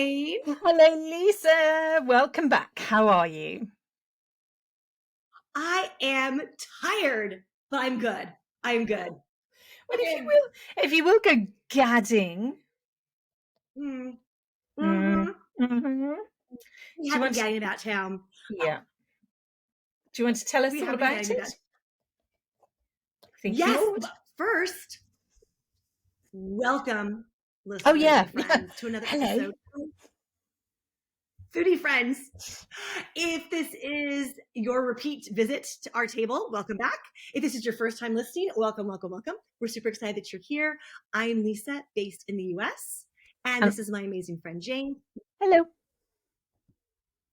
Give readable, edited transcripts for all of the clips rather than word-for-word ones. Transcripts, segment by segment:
Jane. Hello, Lisa. Welcome back. How are you? I am tired, but I'm good. I'm good. Well, if you will go gadding. Mm. Mm, Mm-hmm. mhm. We Do you have been want to, gadding about town. yeah. Do you want to tell us We all have been about gadding about. it? Think you Yes, would. but first, welcome, Oh, listeners yeah. and friends, to another Hello. episode of Foodie Friends. If this is your repeat visit to our table, welcome back. If this is your first time listening, welcome, welcome, welcome. We're super excited that you're here. I am Lisa, based in the US, and this is my amazing friend, Jane. Hello.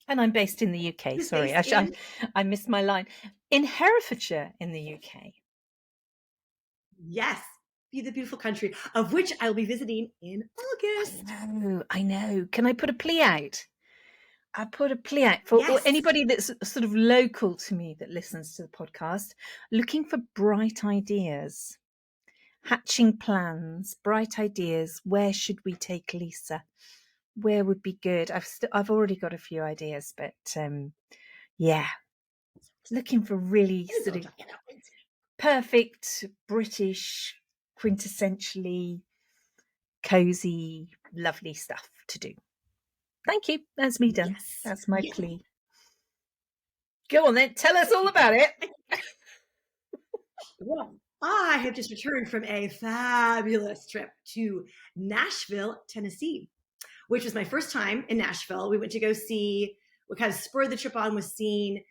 And I'm based in the UK. Who's Sorry, based in? I missed my line. In Herefordshire in the UK. Yes, the beautiful country of which I'll be visiting in August. I know. Can I put a plea out? I put a plea out for Yes. anybody that's sort of local to me that listens to the podcast, looking for bright ideas, hatching plans, bright ideas. Where should we take Lisa? Where would be good? I've already got a few ideas, but yeah, looking for really sort of perfect British, quintessentially cozy, lovely stuff to do. Thank you. That's me done. Yes. That's my plea. Go on then. Tell us all about it. Well, I have just returned from a fabulous trip to Nashville, Tennessee, which was my first time in Nashville. We went to go see, what kind of spurred the trip on was seeing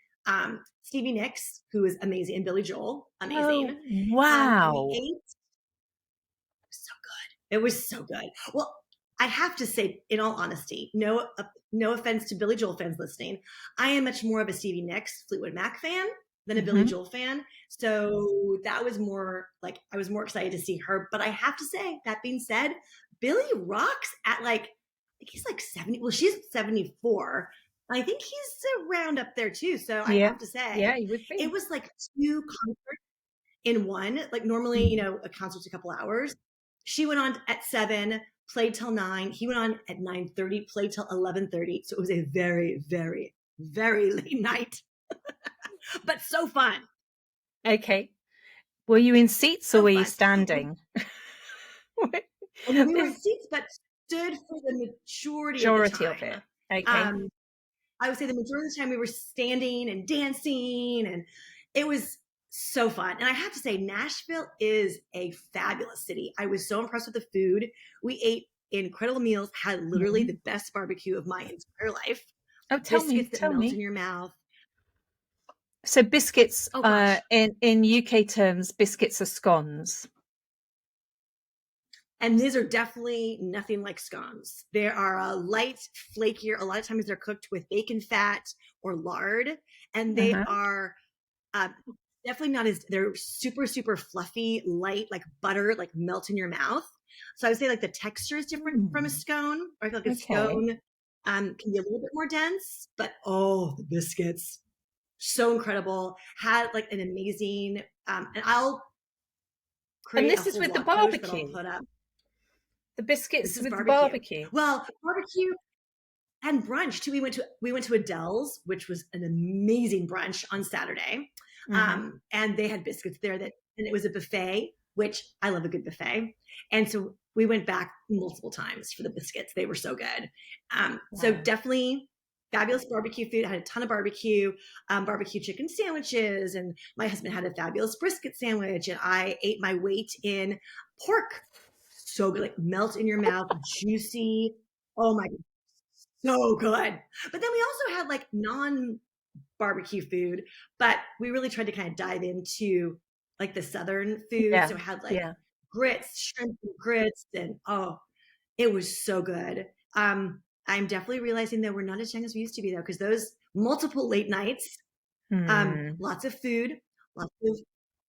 Stevie Nicks, who is amazing, and Billy Joel, amazing. Oh, wow. We ate. So good. It was so good. Well, I have to say, in all honesty, no offense to Billy Joel fans listening, I am much more of a Stevie Nicks, Fleetwood Mac fan than a Billy Joel fan. So that was more like, I was more excited to see her. But I have to say, that being said, Billy rocks at like, I think he's like 70. Well, she's 74. I think he's around up there too. So I have to say, he would be. it was like two concerts in one. Like normally, a concert's a couple hours. She went on at 7, played till 9. He went on at 9:30, played till 11:30. So it was a very, very, very late night, but so fun. Okay. Were you in seats or were you standing? We were in seats, but stood for the majority of the time. Of it. Okay. I would say the majority of the time we were standing and dancing, and it was so fun. And I have to say, Nashville is a fabulous city. I was so impressed with the food. We ate incredible meals, had literally the best barbecue of my entire life. Oh, tell me. Biscuits that melt in your mouth. So biscuits, in UK terms, biscuits are scones. And these are definitely nothing like scones. They are light, flakier. A lot of times they're cooked with bacon fat or lard. And they are definitely not as, they're super, super fluffy, light, like butter, like melt in your mouth. So I would say like the texture is different from a scone. Or I feel like a scone can be a little bit more dense. But the biscuits, so incredible. Had like an amazing, and I'll create. And this is with the barbecue. Put up. The biscuits with the barbecue. Well, barbecue and brunch too. We went to Adele's, which was an amazing brunch on Saturday. And they had biscuits there and it was a buffet, which I love a good buffet. And so we went back multiple times for the biscuits. They were so good. So definitely fabulous barbecue food. I had a ton of barbecue chicken sandwiches, and my husband had a fabulous brisket sandwich, and I ate my weight in pork. So good, like melt in your mouth, juicy. Oh my God, so good. But then we also had like non-barbecue food, but we really tried to kind of dive into like the Southern food. So it had like grits, shrimp and grits, and it was so good. I'm definitely realizing that we're not as young as we used to be though, because those multiple late nights, lots of food, lots of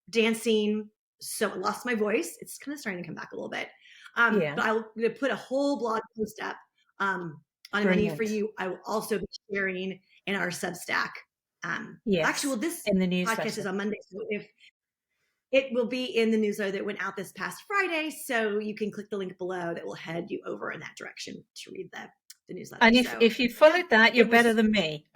dancing. So I lost my voice. It's kind of starting to come back a little bit. But I'm going to put a whole blog post up on a menu for you. I will also be sharing in our Substack. Actually, well, this in the podcast is on Monday, so if it will be in the newsletter that went out this past Friday, so you can click the link below that will head you over in that direction to read the newsletter. And So if you yeah, followed that, you're it better was than me.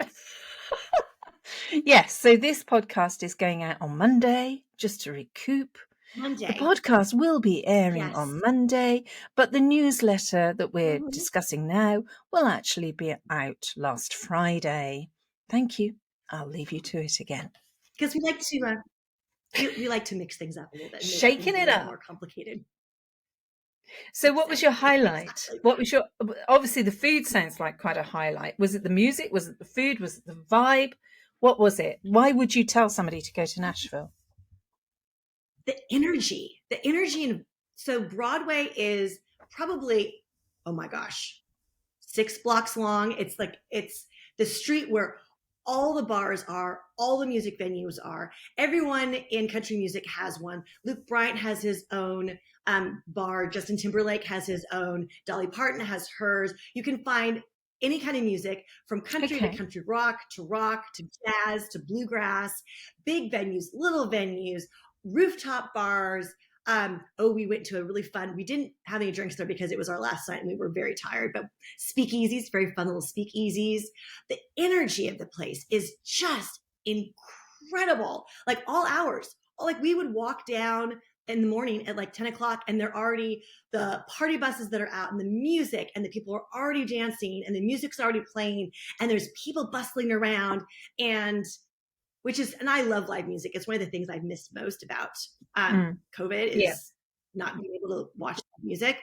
Yes, so this podcast is going out on Monday, just to recoup. The Monday. podcast will be airing on Yes. Monday, but the newsletter that we're Mhm. discussing now will actually be out last Friday. Thank you. I'll leave you to it again. Because we like to we like to mix things up a little bit and make Shaking things a it little up. more complicated. So, what was your Exactly. highlight? Exactly. What was your, obviously, the food sounds like quite a highlight. Was it the music? Was it the food? Was it the vibe? What was it? Why would you tell somebody to go to Nashville? The energy. And so Broadway is probably, oh my gosh, 6 blocks long. It's like, it's the street where all the bars are, all the music venues are. Everyone in country music has one. Luke Bryant has his own bar. Justin Timberlake has his own. Dolly Parton has hers. You can find any kind of music from country to Okay. country rock to jazz to bluegrass, big venues, little venues, rooftop bars. We went to a really fun, we didn't have any drinks there because it was our last night and we were very tired, but speakeasies, very fun little speakeasies. The energy of the place is just incredible. Like all hours, like we would walk down in the morning at like 10 o'clock and they're already the party buses that are out and the music and the people are already dancing and the music's already playing and there's people bustling around and and I love live music. It's one of the things I've missed most about Mm. COVID Yeah. is not being able to watch music.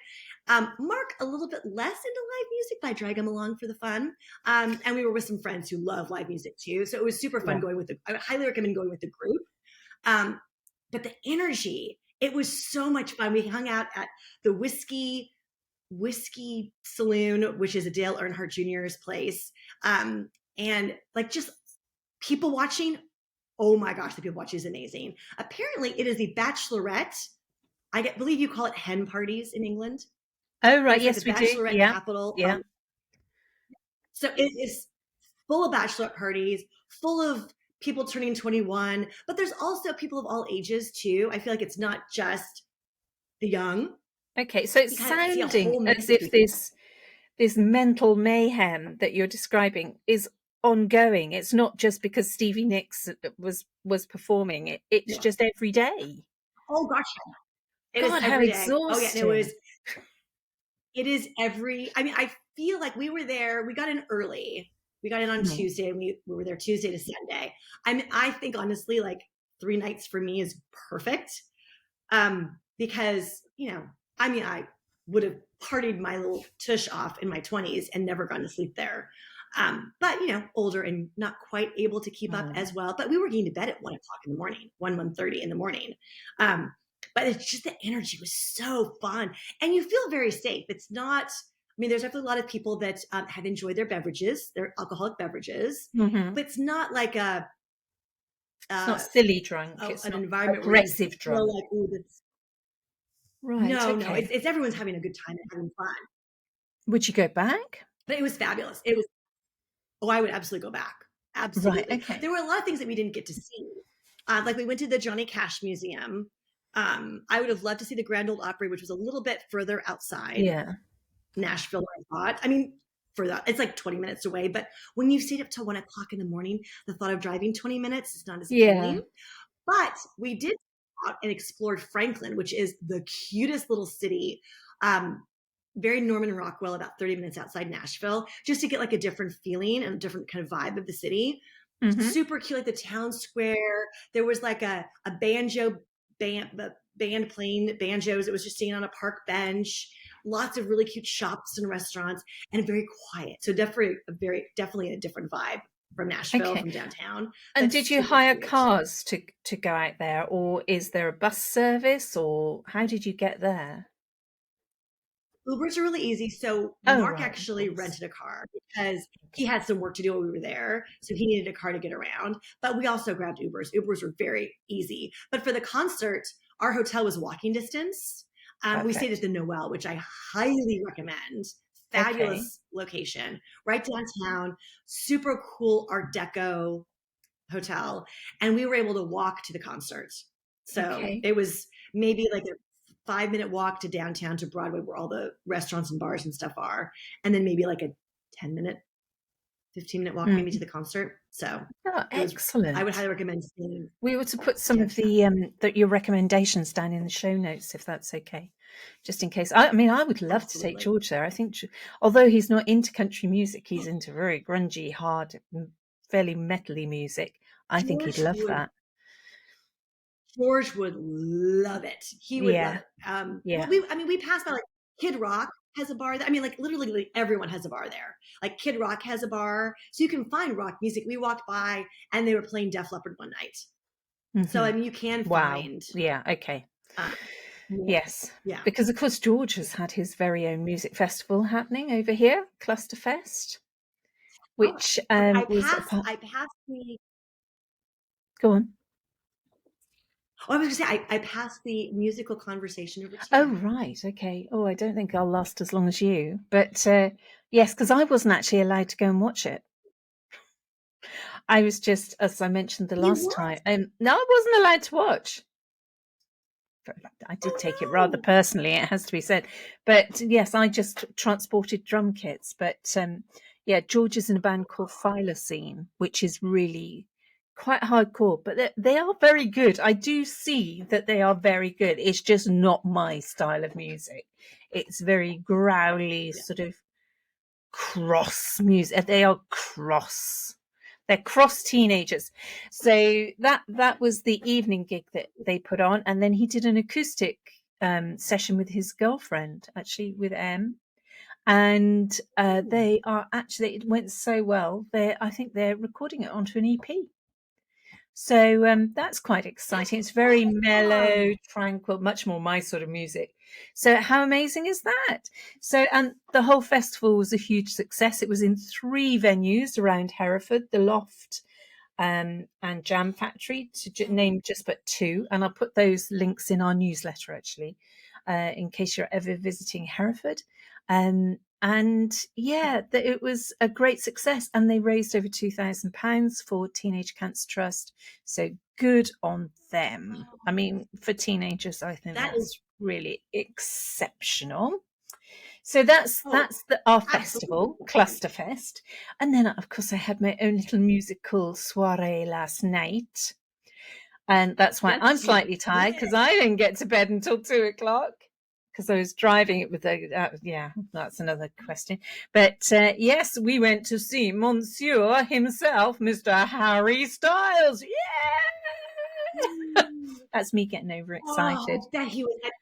Mark a little bit less into live music, but I drag him along for the fun. And we were with some friends who love live music too. So it was super fun Yeah. going I would highly recommend going with the group. But the energy, it was so much fun. We hung out at the Whiskey Saloon, which is a Dale Earnhardt Jr.'s place. And like just people watching. Oh my gosh, the people watching is amazing. Apparently, it is the Bachelorette. Believe you call it hen parties in England, Oh, but right. it's like the Yes, we do. Bachelorette Yeah. capital. Yeah. So it is full of bachelorette parties, full of people turning 21, but there's also people of all ages too. I feel like it's not just the young. Okay. So it's You kind of see a sounding whole mix as of if people. this mental mayhem that you're describing is ongoing. It's not just because Stevie Nicks was performing. It's Yeah. just every day. Oh gosh, it is God, how every day. Oh yeah, and exhausting. it is I mean, I feel like we were there, we got in early. We got in on Mm. Tuesday and we were there Tuesday to Sunday. I mean, I think honestly, like 3 nights for me is perfect. Because, I mean, I would have partied my little tush off in my 20s and never gone to sleep there. But older and not quite able to keep up Mm. as well. But we were getting to bed at 1 o'clock in the morning, 1:30 in the morning. Um, but it's just the energy was so fun. And you feel very safe. It's not, I mean, there's definitely a lot of people that have enjoyed their beverages, their alcoholic beverages, Hmm. but it's not like It's not uh, silly drunk. It's an not environment where you aggressive feel drunk. like, oh, that's Right. no, Okay. it's everyone's having a good time and having fun. Would you go back? But it was fabulous. It was, oh, I would absolutely go back. Right. Absolutely. Okay. There were a lot of things that we didn't get to see. Like we went to the Johnny Cash Museum. I would have loved to see the Grand Ole Opry, which was a little bit further outside Yeah. Nashville, I thought. I mean, for that, it's like 20 minutes away. But when you stayed up till 1 o'clock in the morning, the thought of driving 20 minutes is not as Yeah. appealing. But we did go out and explored Franklin, which is the cutest little city. Very Norman Rockwell, about 30 minutes outside Nashville, just to get like a different feeling and a different kind of vibe of the city. Hmm. Super cute, like the town square. There was like a banjo band playing banjos. It was just sitting on a park bench. Lots of really cute shops and restaurants, and very quiet. So definitely a different vibe from Nashville, Okay. from downtown, And but did you super hire cute. cars to go out there, or is there a bus service, or how did you get there? Ubers are really easy. So Oh, Mark right, of actually course. rented a car because he Okay. had some work to do while we were there. So he needed a car to get around. But we also grabbed Ubers. Ubers were very easy. But for the concert, our hotel was walking distance. We stayed at Perfect. the Noel, which I highly recommend. Okay. Fabulous location, right downtown, super cool Art Deco hotel, and we were able to walk to the concert. So Okay. it was maybe like a 5-minute walk to downtown to Broadway where all the restaurants and bars and stuff are. And then maybe like a 10-minute, 15-minute walk maybe to Mm. the concert. So Oh, it was, I would excellent. highly recommend seeing We were to put some of downtown. your recommendations down in the show notes, if that's okay, just in case. I mean, I would love to take Absolutely. George there. I think, although he's not into country music, he's into very grungy, hard, fairly metally music. I think he'd George love would that. George would love it. He would love Yeah, it. Well, yeah. we passed by like Kid Rock has a bar there. I mean, like literally like, everyone has a bar there. Like Kid Rock has a bar, so you can find rock music. We walked by and they were playing Def Leppard one night. So Hmm. I mean, you can Wow. find, Yeah. Okay. um, more. Yes, Yeah. because of course George has had his very own music festival happening over here, Clusterfest, Oh, which was a part. I passed the. Go on. Oh, I was gonna say I passed the musical conversation over to Oh, you. right. Okay. Oh, I don't think I'll last as long as you. But yes, because I wasn't actually allowed to go and watch it. I was just, as I mentioned the You last what? time, no, I wasn't allowed to watch. I did take it rather Oh personally, it has to be said. But yes, I just transported drum kits. But yeah, George is in a band called Thylacine, which is really quite hardcore, but they are very good. I do see that they are very good. It's just not my style of music. It's very growly, no. sort of cross music. They are cross. They're cross teenagers. So that was the evening gig that they put on, and then he did an acoustic session with his girlfriend, actually with M. And Ooh. they are actually, it went so well. I think they're recording it onto an EP. So that's quite exciting. It's very mellow, Awesome. tranquil, much more my sort of music. So how amazing is that? So, and the whole festival was a huge success. It was in 3 venues around Hereford, the Loft, and Jam Factory, to name just but 2. And I'll put those links in our newsletter actually, in case you're ever visiting Hereford. And yeah, it was a great success, and they raised over £2,000 for Teenage Cancer Trust. So good on them. I mean, for teenagers, I think That is that's really exceptional. So that's oh, our absolutely. festival, Clusterfest. And then of course I had my own little musical soiree last night. And that's why I'm Yes, you slightly tired, did. because I didn't get to bed until 2 o'clock because I was driving it with yeah, that's another question. But yes, we went to see Monsieur himself, Mr. Harry Styles. Yeah, Mm. that's me getting Oh, overexcited. I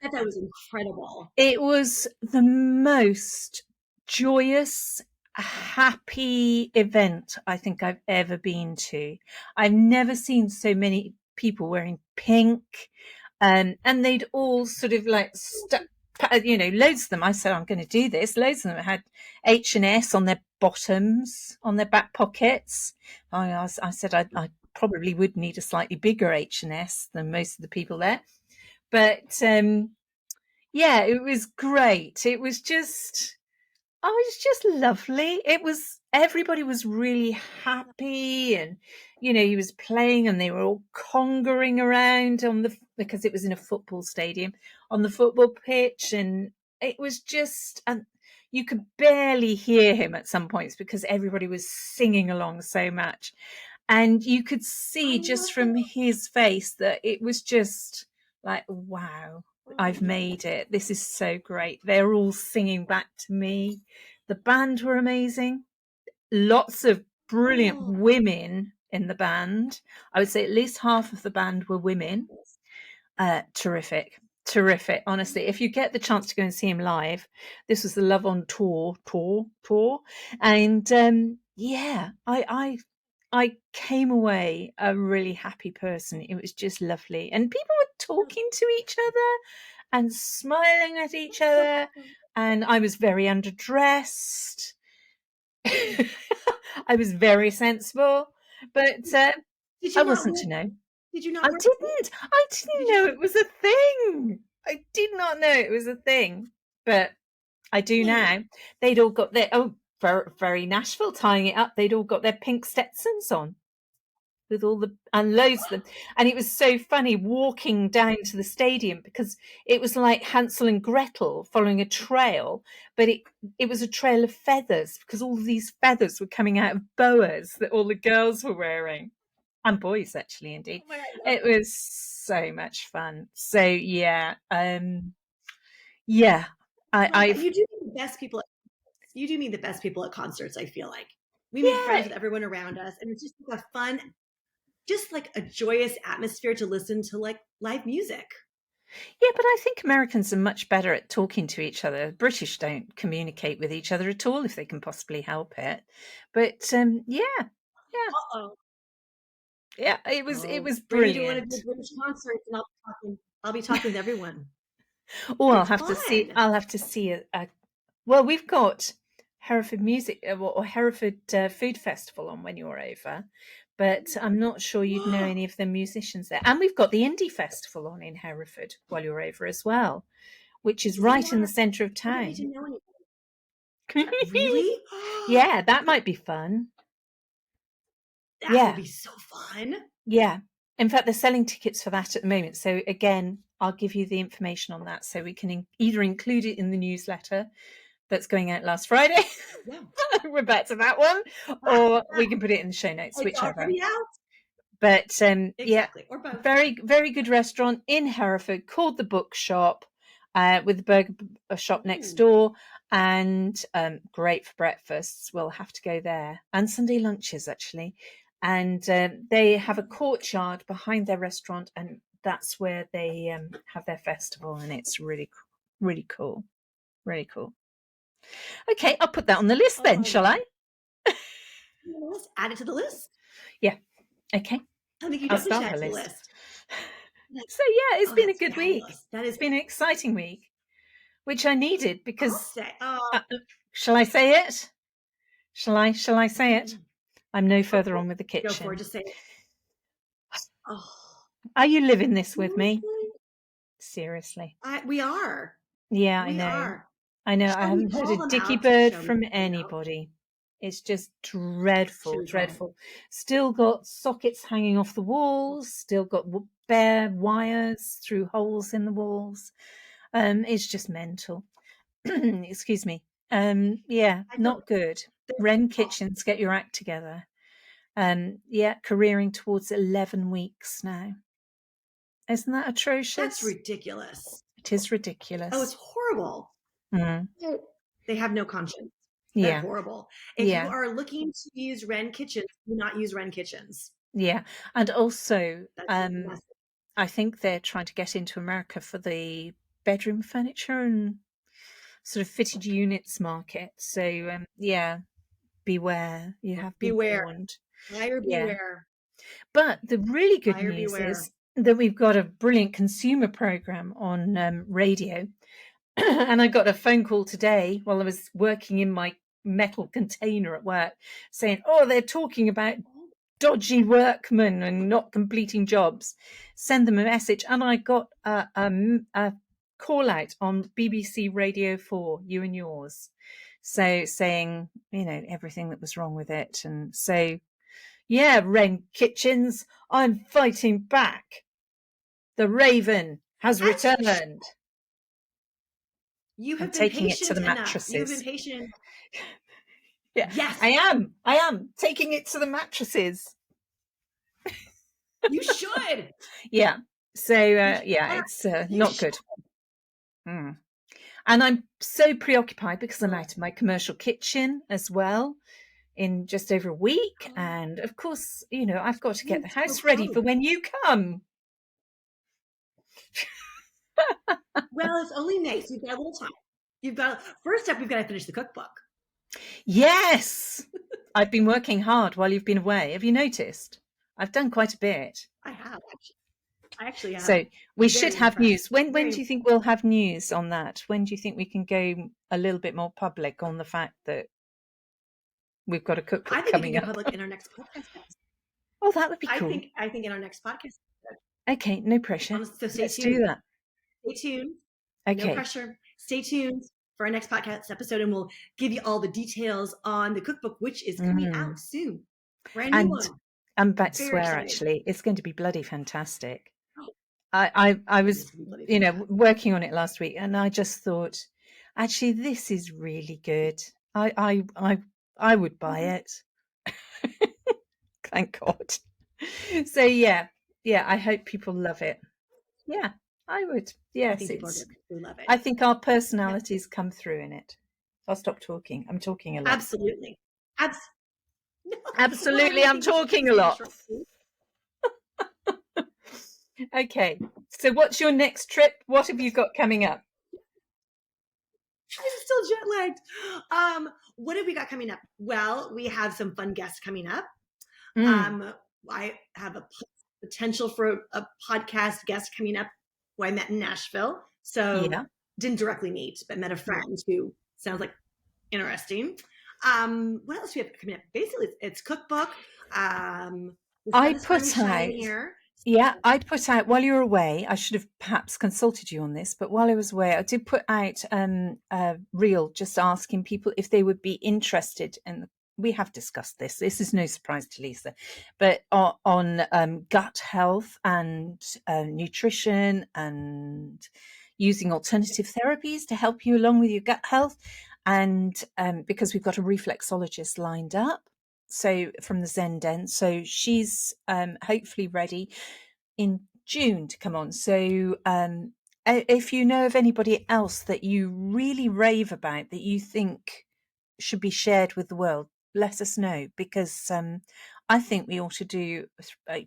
bet that was incredible. It was the most joyous, happy event I think I've ever been to. I've never seen so many people wearing pink, and they'd all sort of like stuck, loads of them. I said, I'm going to do this. Loads of them had H&S on their bottoms, on their back pockets. I said I probably would need a slightly bigger H&S than most of the people there. But yeah, it was great. It was just, oh, it was just lovely. Everybody was really happy, and he was playing, and they were all congering around because it was in a football stadium, on the football pitch, and it was just, and you could barely hear him at some points because everybody was singing along so much, and you could see I just love from his face that it was just like, wow, I've made it. This is so great. They're all singing back to me. The band were amazing. Lots of brilliant oh, women in the band. I would say at least half of the band were women. Terrific. Terrific. Honestly, if you get the chance to go and see him live, this was the Love on tour. And yeah, I came away a really happy person. It was just lovely. And people were talking to each other and smiling at each that's so other. awesome. And I was very underdressed. I was very sensible, but Did I you not wasn't wear to know. did you not I wear pink? didn't. I Did didn't you know not it was a thing. I did not know it was a thing, but I do wait. now. They'd all got their very, very Nashville tying it up. They'd all got their pink Stetsons on. with and loads of them. And it was so funny walking down to the stadium because it was like Hansel and Gretel following a trail, but it was a trail of feathers because all these feathers were coming out of boas that all the girls were wearing. And boys, actually, indeed. Oh my God, I love It was so much fun. So yeah, yeah. love that. I've You do meet the best people. You do meet the best people at concerts. I feel like we make friends yeah, with everyone around us, and it's just like a fun, just like a joyous atmosphere to listen to like live music. yeah, but I think Americans are much better at talking to each other. British don't communicate with each other at all if they can possibly help it. But yeah, yeah, Oh, yeah. It oh, was bring me to one of brilliant. your British concerts, and I'll be talking with everyone. Oh, It's fun. I'll have to see well, we've got Hereford Music or Hereford Food Festival on when you're over, but I'm not sure you'd know any of the musicians there. And we've got the Indie Festival on in Hereford while you're over as well, which is right in the What? centre of I don't need to town. know anything. Really? Yeah, that might be fun. That would Yeah, be so fun. yeah. In fact, they're selling tickets for that at the moment. So again, I'll give you the information on that so we can either include it in the newsletter that's going out last Friday. Yeah. We're back to that one, or we can put it in the show notes, It's whichever. already out. But yeah, Exactly. Or both. very, very good restaurant in Hereford called the Bookshop, with the burger shop next Ooh. door, and great for breakfasts. We'll have to go there, and Sunday lunches actually. And they have a courtyard behind their restaurant, and that's where they have their festival, and it's really, really cool, really cool. Okay, I'll put that on the list Oh, then, I shall love I? it. Let's add it to the list. Yeah. Okay. I think you I'll definitely should start add the it to the list. list. So yeah, it's Oh, been a that's good week. fabulous. That It's is, been an exciting week, which I needed I'll because say, oh, shall I say it? Shall I say it? mm, I'm no go further for on it. with the Go for it. kitchen. Just say it. Oh, Are you living this with me? seriously? Seriously. We are. Yeah, I We know. are. I know. I Show me, haven't heard a call them dicky out. bird Show me, from call them out. anybody. It's just Should dreadful, we call them? dreadful. Still got sockets hanging off the walls, still got bare wires through holes in the walls. It's just mental. Excuse me. Yeah, I feel not good. they're Wren awful. Kitchens, get your act together. Yeah, careering towards 11 weeks now. Isn't that That's atrocious? ridiculous. It is Oh, it's ridiculous. horrible. Mm, They have no conscience. They're yeah, horrible. If you yeah, are looking to use Wren Kitchens, do not use Wren Kitchens. yeah. And also, That's just a mess. I think they're trying to get into America for the bedroom furniture and sort of fitted units market. So, yeah, beware. You have been Beware. warned. Buyer Yeah. beware. But the really good Buyer news beware. is that we've got a brilliant consumer program on radio. And I got a phone call today while I was working in my metal container at work saying, oh, they're talking about dodgy workmen and not completing jobs. Send them a message. And I got a call out on BBC Radio 4, You and Yours. So saying, everything that was wrong with it. And so, yeah, Wren Kitchens, I'm fighting back. The Raven has As you should. returned. You I'm have been taking it to patient the enough. You have been mattresses. patient. Yeah, Yes, I am. I am taking it to the mattresses. you should. Yeah. So, You yeah, are. it's You not should. good. Mm. And I'm so preoccupied because I'm Oh, out of my commercial kitchen as well in just over a week. And of course, I've got to get the it's so house ready close. for when you come. Well, it's only May, so you've got a little time. You've got first up. We've got to finish the cookbook. Yes. I've been working hard while you've been away. Have you noticed? I've done quite a bit. I have actually. I actually have. So we should Very have impressed. news. When Very do you think we'll have news on that? When do you think we can go a little bit more public on the fact that we've got a I cookbook think it can coming go up? public in our next podcast episode. Oh, that would be I cool. think I think in our next podcast episode. Okay, no pressure. So stay Let's do tuned. that. Stay tuned. No Okay. pressure. Stay tuned for our next podcast episode, and we'll give you all the details on the cookbook, which is coming out Mm. soon. Brand new And one. I'm about to Very swear, excited. actually. It's going to be bloody fantastic. Oh, I it was, is going to be bloody fantastic. working on it last week, and I just thought, actually, this is really good. I would buy Mhm. it. Thank God. So yeah, I hope people love it. Yeah, I would. I Yes, think people are it's. going to love it. I think our Yeah, personalities come through in it. I'll stop talking. I'm talking a lot. absolutely. Abs- no. Well, I Absolutely, mean, I I'm think we should talking a stay lot. short and sweet. Okay, so what's your next trip? What have you got coming up? I'm still jet lagged. What have we got coming up? Well, we have some fun guests coming up. Mm, I have a potential for a podcast guest coming up who I met in Nashville. So yeah. didn't directly meet, but met a friend who sounds like interesting. What else do we have coming up? Basically, it's cookbook. The I sun is finally put shining out, here. yeah, I'd put out while you were away. I should have perhaps consulted you on this, but while I was away, I did put out a reel just asking people if they would be interested in. We have discussed this. This is no surprise to Lisa, but on gut health and nutrition and using alternative therapies to help you along with your gut health, and because we've got a reflexologist lined up. So from the Zen Den, so she's hopefully ready in June to come on. So if you know of anybody else that you really rave about that you think should be shared with the world, let us know, because I think we ought to do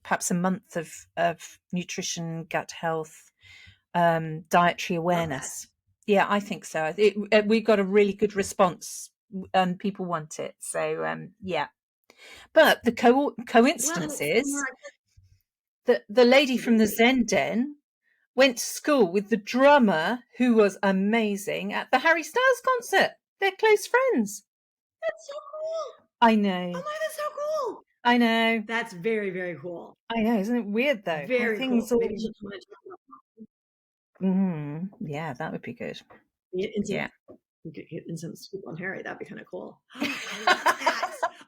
perhaps a month of nutrition, gut health, dietary Love that. awareness. Yeah, I think so. We got a really good response. People want it. So yeah. But the Well, and coincidence it's is summer. that the lady from the Absolutely. Zen Den went to school with the drummer who was amazing at the Harry Styles concert. They're close friends. That's so cool. I Oh know. my, that's so cool. I know. That's very, very cool. I know. Isn't it weird though? How Very things cool. all. Maybe she'll come on and talk about Yeah, that would be good. in some Yeah. in some scoop on Harry. That'd be kind of cool. I love that.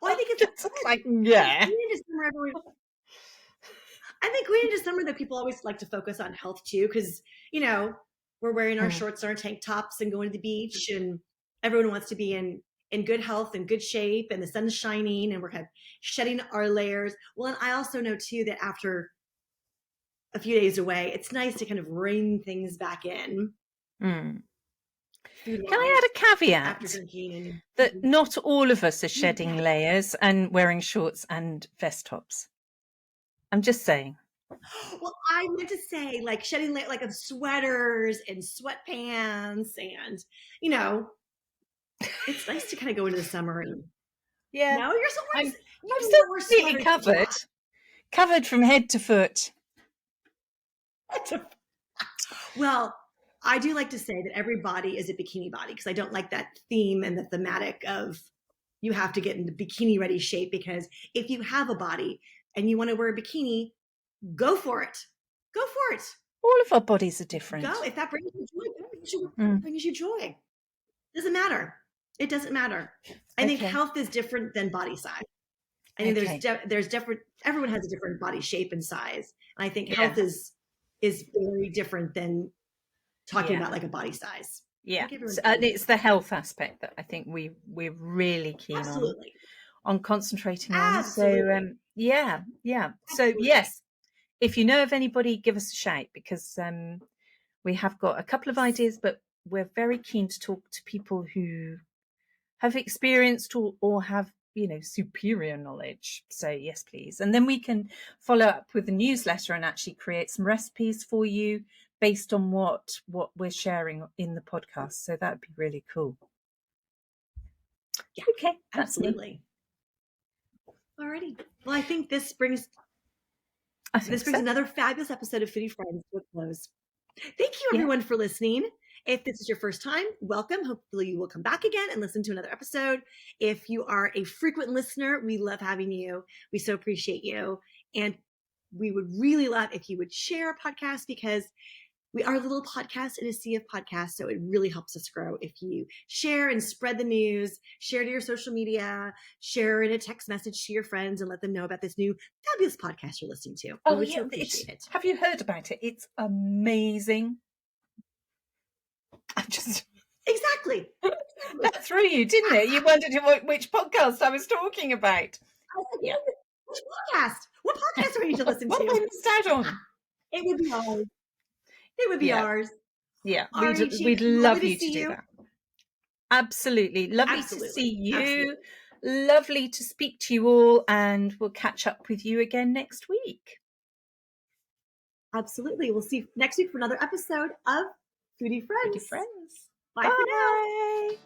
Well, I think it's Just good. like, I think yeah. going into summer, I think going into summer that people always like to focus on health too, because we're wearing our Mm, shorts and our tank tops and going to the beach, and everyone wants to be in good health and good shape, and the sun's shining, and we're kind of shedding our layers. Well, and I also know too that after a few days away, it's nice to kind of rein things back in mm. food Can I wise add a after caveat drinking that not all of us are and shedding layers and wearing shorts and vest tops? I'm just saying. well, I meant to say like shedding like of sweaters and sweatpants, and you know, it's nice to kind of go into the summer and Yeah. you're still I'm wearing I'm you still can wear completely sweaters in July. covered from head to foot. Well, I do like to say that every body is a bikini body because I don't like that theme and the thematic of you have to get into bikini ready shape, because if you have a body and you want to wear a bikini, go for it. Go for it. All of our bodies are Go. different. If that brings you joy, Mm, brings you joy. Doesn't matter. It doesn't matter. I think okay. health is different than body size. I think Okay. there's different. Everyone has a different body shape and size, and I think Yeah. health is very different than talking Yeah. about like a body size. I Yeah. think everyone's And body it's the health aspect that I think we're really keen absolutely, on concentrating on. So absolutely, yeah, yeah. So absolutely. yes, if you know of anybody, give us a shout, because we have got a couple of ideas, but we're very keen to talk to people who have experienced or have superior knowledge. So yes, please. And then we can follow up with a newsletter and actually create some recipes for you based on what we're sharing in the podcast. So that would be really cool. Yeah, Okay, that's me. absolutely. Alrighty. Well, I think I think this brings so. another fabulous episode of Foodie Friends to a close. Thank you, Yeah. everyone, for listening. If this is your first time, welcome. Hopefully, you will come back again and listen to another episode. If you are a frequent listener, we love having you. We so appreciate you. And we would really love if you would share our podcast, because we are a little podcast in a sea of podcasts, so it really helps us grow if you share and spread the news, share to your social media, share in a text message to your friends, and let them know about this new fabulous podcast you're listening to. We would so appreciate it. Have you heard about it? It's amazing. Exactly. That threw you, didn't it? You wondered which podcast I was talking about. I said, yeah. Which podcast? What podcast are you to listen what to? What have I missed out on? It would be ours. It would be ours. Yeah, we'd love you to do that. Absolutely. Lovely to see you. Absolutely. Lovely to speak to you all, and we'll catch up with you again next week. Absolutely. We'll see you next week for another episode of Foodie Friends. Foodie Friends. Bye for now.